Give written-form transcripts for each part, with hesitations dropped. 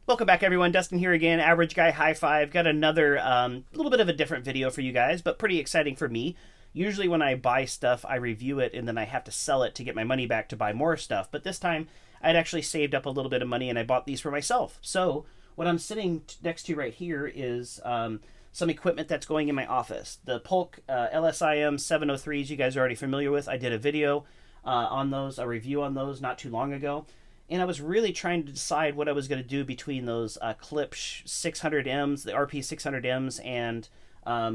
Welcome back, everyone. Dustin here again. Average Guy High Five. Got another little bit of a different video for you guys, but pretty exciting for me. Usually when I buy stuff, I review it and then I have to sell it to get my money back to buy more stuff. But this time, I'd actually saved up a little bit of money and I bought these for myself. So what I'm sitting next to right here is some equipment that's going in my office. The Polk LSiM 703s you guys are already familiar with. I did a video on those, a review on those not too long ago. And I was really trying to decide what I was going to do between those Klipsch 600Ms, the RP 600Ms, and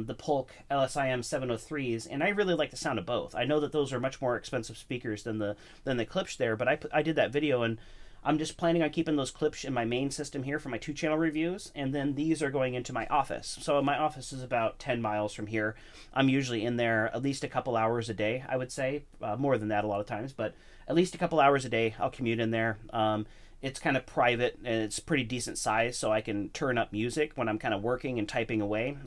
the Polk LSiM 703s. And I really like the sound of both. I know that those are much more expensive speakers than the Klipsch there, but I did that video, and I'm just planning on keeping those Klipsch in my main system here for my 2-channel reviews, and then these are going into my office. So my office is about 10 miles from here. I'm usually in there at least a couple hours a day, I would say. More than that a lot of times, but at least a couple hours a day I'll commute in there. It's kind of private and it's pretty decent size, so I can turn up music when I'm kind of working and typing away.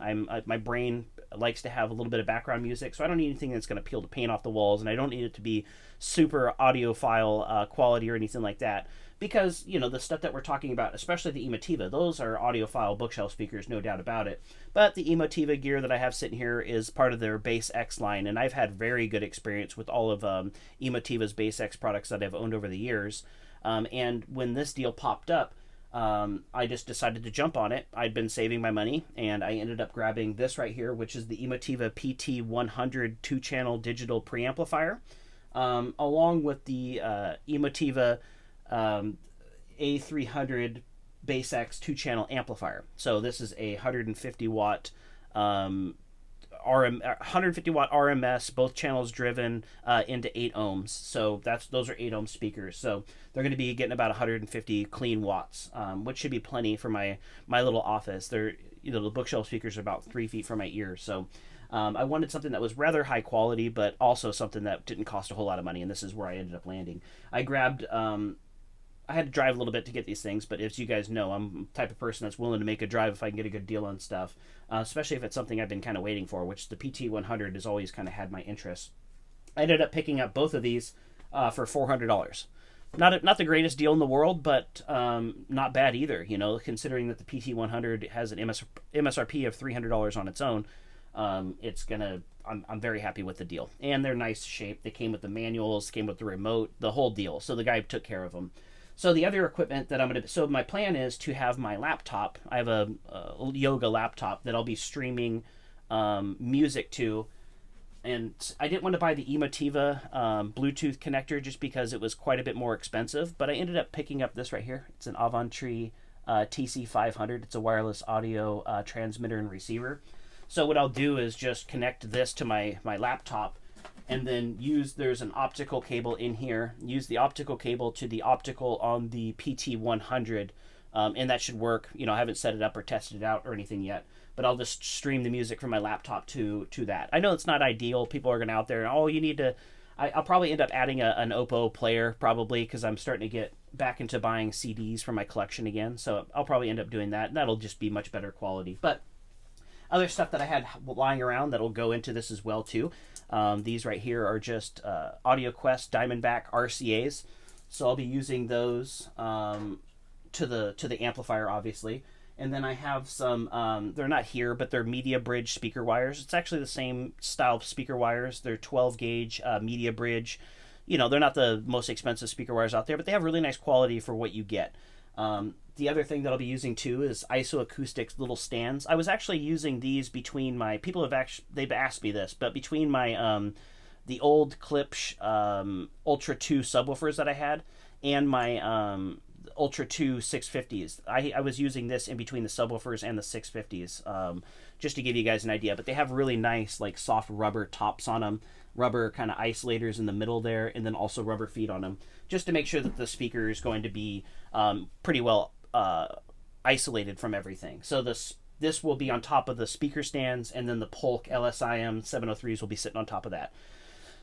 My brain likes to have a little bit of background music, so I don't need anything that's going to peel the paint off the walls, and I don't need it to be super audiophile quality or anything like that, because you know the stuff that we're talking about, especially the Emotiva, those are audiophile bookshelf speakers, no doubt about it. But the Emotiva gear that I have sitting here is part of their BasX line, and I've had very good experience with all of Emotiva's BasX products that I've owned over the years. And when this deal popped up, I just decided to jump on it. I'd been saving my money, and I ended up grabbing this right here, which is the Emotiva PT-100 2-channel digital preamplifier, along with the Emotiva A-300 BasX 2-channel amplifier. So this is a 150 watt 150 watt RMS, both channels driven into 8 ohms. So those are 8 ohm speakers. So they're going to be getting about 150 clean watts, which should be plenty for my little office. They're, you know, the bookshelf speakers are about 3 feet from my ears. So I wanted something that was rather high quality, but also something that didn't cost a whole lot of money. And this is where I ended up landing. I grabbed. I had to drive a little bit to get these things, but as you guys know, I'm the type of person that's willing to make a drive if I can get a good deal on stuff, especially if it's something I've been kind of waiting for, which the PT-100 has always kind of had my interest. I ended up picking up both of these for $400. Not the greatest deal in the world, but not bad either, you know, considering that the PT-100 has an MSRP of $300 on its own. I'm very happy with the deal. And they're nice shape. They came with the manuals, came with the remote, the whole deal. So the guy took care of them. So the other equipment that so my plan is to have my laptop. I have a yoga laptop that I'll be streaming music to. And I didn't want to buy the Emotiva Bluetooth connector just because it was quite a bit more expensive. But I ended up picking up this right here. It's an AVantree TC500. It's a wireless audio transmitter and receiver. So what I'll do is just connect this to my laptop, and then there's an optical cable in here. Use the optical cable to the optical on the PT-100, and that should work. You know, I haven't set it up or tested it out or anything yet, but I'll just stream the music from my laptop to that. I know it's not ideal. People are going to out there, you need to... I'll probably end up adding an Oppo player, probably, because I'm starting to get back into buying CDs for my collection again, so I'll probably end up doing that, and that'll just be much better quality. But other stuff that I had lying around that'll go into this as well, too. These right here are just AudioQuest Diamondback RCAs, so I'll be using those to the amplifier, obviously. And then I have some, they're not here, but they're Mediabridge speaker wires. It's actually the same style of speaker wires. They're 12 gauge Mediabridge. You know, they're not the most expensive speaker wires out there, but they have really nice quality for what you get. The other thing that I'll be using too is IsoACOUSTICS little stands. I was actually using these between my they've asked me this, but between my the old Klipsch Ultra 2 subwoofers that I had and my Ultra 2 650s. I was using this in between the subwoofers and the 650s, just to give you guys an idea. But they have really nice, like, soft rubber tops on them, rubber kind of isolators in the middle there, and then also rubber feet on them, just to make sure that the speaker is going to be pretty well isolated from everything. So this will be on top of the speaker stands, and then the Polk LSiM 703s will be sitting on top of that.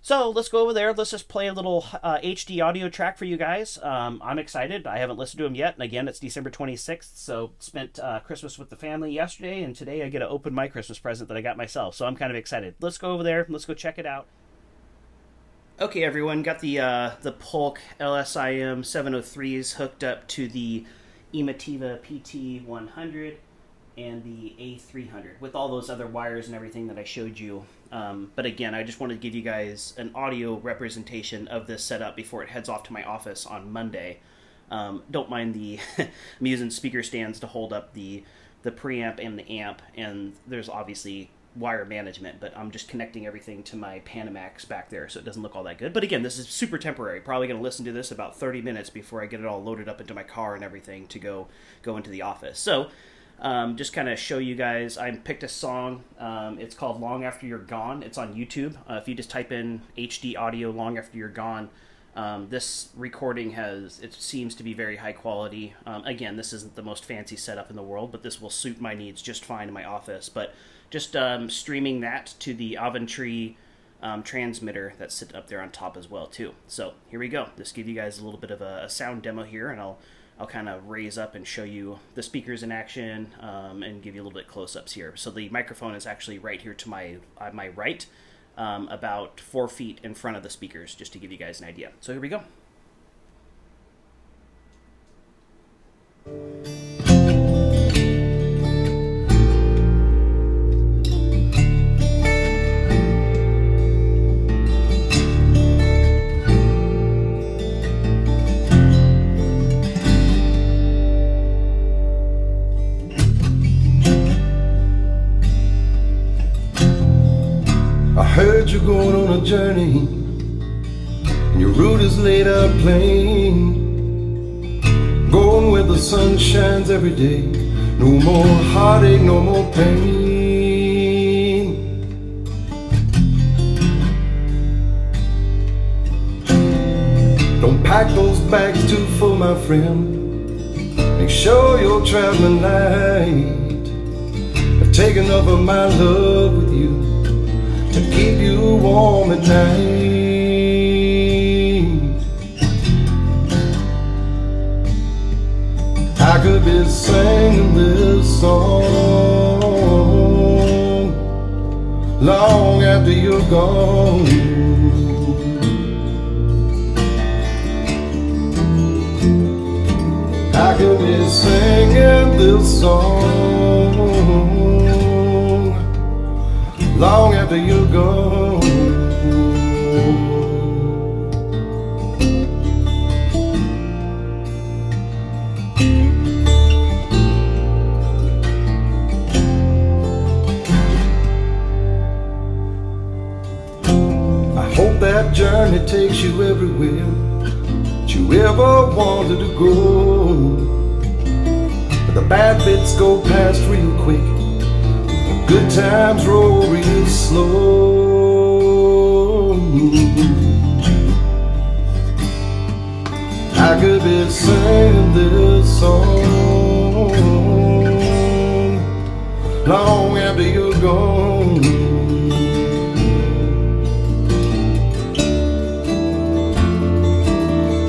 So let's go over there. Let's just play a little HD audio track for you guys. I'm excited. I haven't listened to them yet. And again, it's December 26th. So spent Christmas with the family yesterday. And today I get to open my Christmas present that I got myself. So I'm kind of excited. Let's go over there. Let's go check it out. Okay, everyone. Got the Polk LSiM 703s hooked up to the Emotiva PT-100 and the A-300 with all those other wires and everything that I showed you. But again, I just wanted to give you guys an audio representation of this setup before it heads off to my office on Monday. Don't mind the I'm using speaker stands to hold up the preamp and the amp, and there's obviously wire management, but I'm just connecting everything to my Panamax back there, so it doesn't look all that good. But again, this is super temporary. Probably going to listen to this about 30 minutes before I get it all loaded up into my car and everything to go into the office. So just kind of show you guys, I picked a song. It's called Long After You're Gone. It's on YouTube. If you just type in HD audio Long After You're Gone, this recording it seems to be very high quality. Again, this isn't the most fancy setup in the world, but this will suit my needs just fine in my office. But just streaming that to the AVantree transmitter that's sitting up there on top as well too. So here we go. Just give you guys a little bit of a sound demo here, and I'll kind of raise up and show you the speakers in action, and give you a little bit close-ups here. So the microphone is actually right here to my right, about 4 feet in front of the speakers, just to give you guys an idea. So here we go. I heard you're going on a journey, and your route is laid out plain. Going where the sun shines every day. No more heartache, no more pain. Don't pack those bags too full, my friend. Make sure you're traveling light. I've taken enough of my love with you to keep you warm at night. I could be singing this song long after you're gone. I could be singing this song long after you're gone. I hope that journey takes you everywhere that you ever wanted to go. But the bad bits go past real quick, good times roll real slow. I could be singing this song long after you're gone.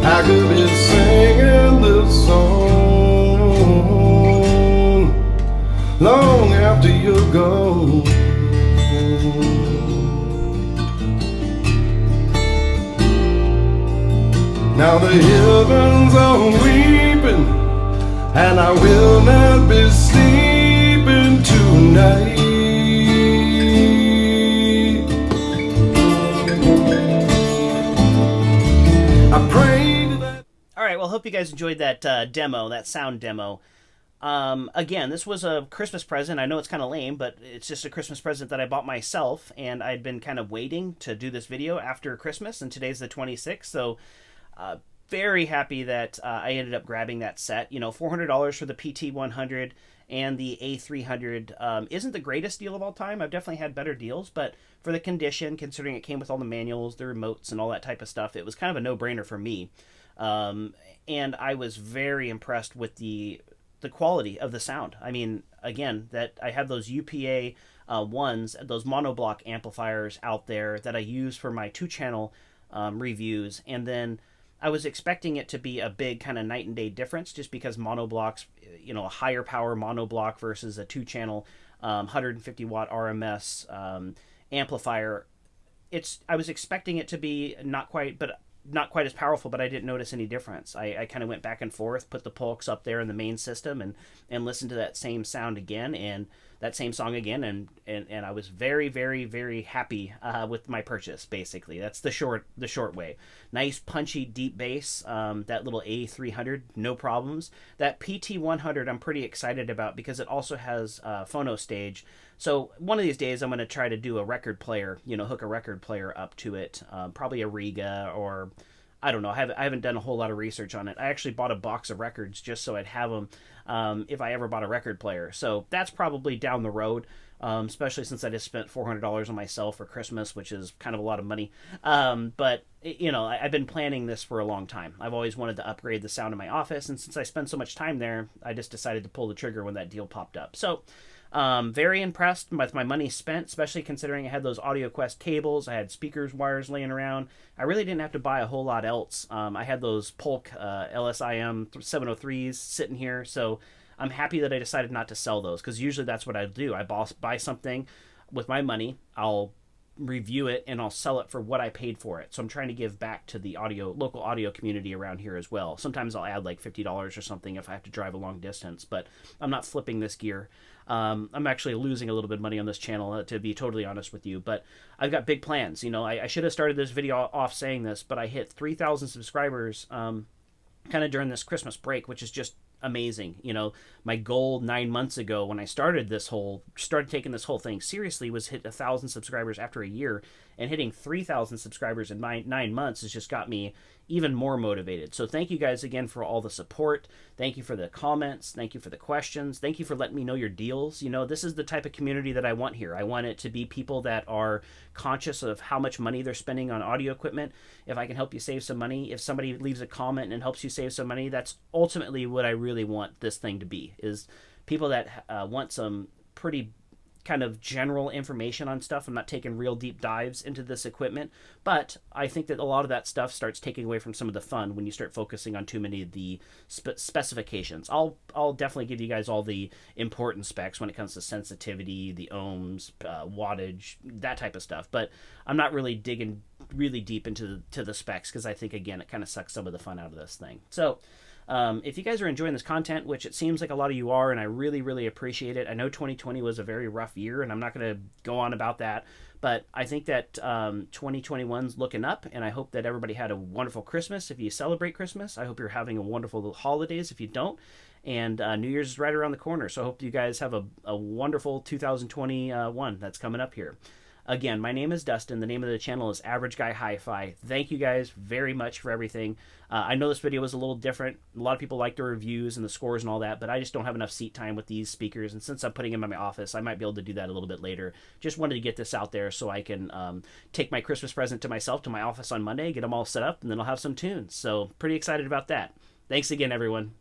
I could be singing this song long after you're gone. Now the heavens are weeping, and I will not be sleeping tonight. I pray that. All right, well, hope you guys enjoyed that demo, that sound demo. Again, this was a Christmas present. I know it's kind of lame, but it's just a Christmas present that I bought myself, and I'd been kind of waiting to do this video after Christmas, and today's the 26th, so very happy that I ended up grabbing that set. You know, $400 for the PT-100 and the A-300 isn't the greatest deal of all time. I've definitely had better deals, but for the condition, considering it came with all the manuals, the remotes, and all that type of stuff, it was kind of a no-brainer for me. And I was very impressed with the quality of the sound. I mean, again, that I have those UPA ones, those monoblock amplifiers out there that I use for my 2-channel reviews, and then I was expecting it to be a big kind of night and day difference, just because monoblocks, you know, a higher power monoblock versus a 2-channel 150 watt RMS amplifier. I was expecting it to be not quite, but not quite as powerful, but I didn't notice any difference. I kind of went back and forth, put the Polks up there in the main system, and listened to that same sound again, and that same song again, and I was very, very, very happy with my purchase. Basically, that's the short way. Nice punchy deep bass. That little A-300, no problems. That PT-100 I'm pretty excited about because it also has phono stage. So one of these days I'm going to try to do a record player, hook a record player up to it, probably a Riga, or I don't know. I haven't done a whole lot of research on it. I actually bought a box of records just so I'd have them if I ever bought a record player. So that's probably down the road, especially since I just spent $400 on myself for Christmas, which is kind of a lot of money. But, I've been planning this for a long time. I've always wanted to upgrade the sound in my office, and since I spend so much time there, I just decided to pull the trigger when that deal popped up. So very impressed with my money spent, especially considering I had those AudioQuest cables, I had speakers wires laying around. I really didn't have to buy a whole lot else. I had those Polk LSiM 703s sitting here, so I'm happy that I decided not to sell those, because usually that's what I do. I buy something with my money, I'll review it, and I'll sell it for what I paid for it. So I'm trying to give back to the local audio community around here as well. Sometimes I'll add like $50 or something if I have to drive a long distance, but I'm not flipping this gear. I'm actually losing a little bit of money on this channel, to be totally honest with you, but I've got big plans. I should have started this video off saying this, but I hit 3,000 subscribers kind of during this Christmas break, which is just amazing. My goal 9 months ago when I started taking this whole thing seriously was hit 1,000 subscribers after a year, and hitting 3,000 subscribers in 9 months has just got me even more motivated. So thank you guys again for all the support. Thank you for the comments. Thank you for the questions. Thank you for letting me know your deals. This is the type of community that I want here. I want it to be people that are conscious of how much money they're spending on audio equipment. If I can help you save some money, if somebody leaves a comment and helps you save some money, that's ultimately what I really want this thing to be, is people that want some pretty kind of general information on stuff. I'm not taking real deep dives into this equipment, but I think that a lot of that stuff starts taking away from some of the fun when you start focusing on too many of the specifications. I'll definitely give you guys all the important specs when it comes to sensitivity, the ohms, wattage, that type of stuff, but I'm not really digging really deep into the specs, because I think, again, it kind of sucks some of the fun out of this thing. So if you guys are enjoying this content, which it seems like a lot of you are, and I really, really appreciate it. I know 2020 was a very rough year, and I'm not going to go on about that, but I think that 2021's looking up, and I hope that everybody had a wonderful Christmas if you celebrate Christmas. I hope you're having a wonderful holidays if you don't, and New Year's is right around the corner, so I hope you guys have a wonderful 2021 that's coming up here. Again, my name is Dustin. The name of the channel is Average Guy Hi-Fi. Thank you guys very much for everything. I know this video was a little different. A lot of people like the reviews and the scores and all that, but I just don't have enough seat time with these speakers, and since I'm putting them in my office, I might be able to do that a little bit later. Just wanted to get this out there so I can take my Christmas present to myself to my office on Monday, get them all set up, and then I'll have some tunes. So pretty excited about that. Thanks again, everyone.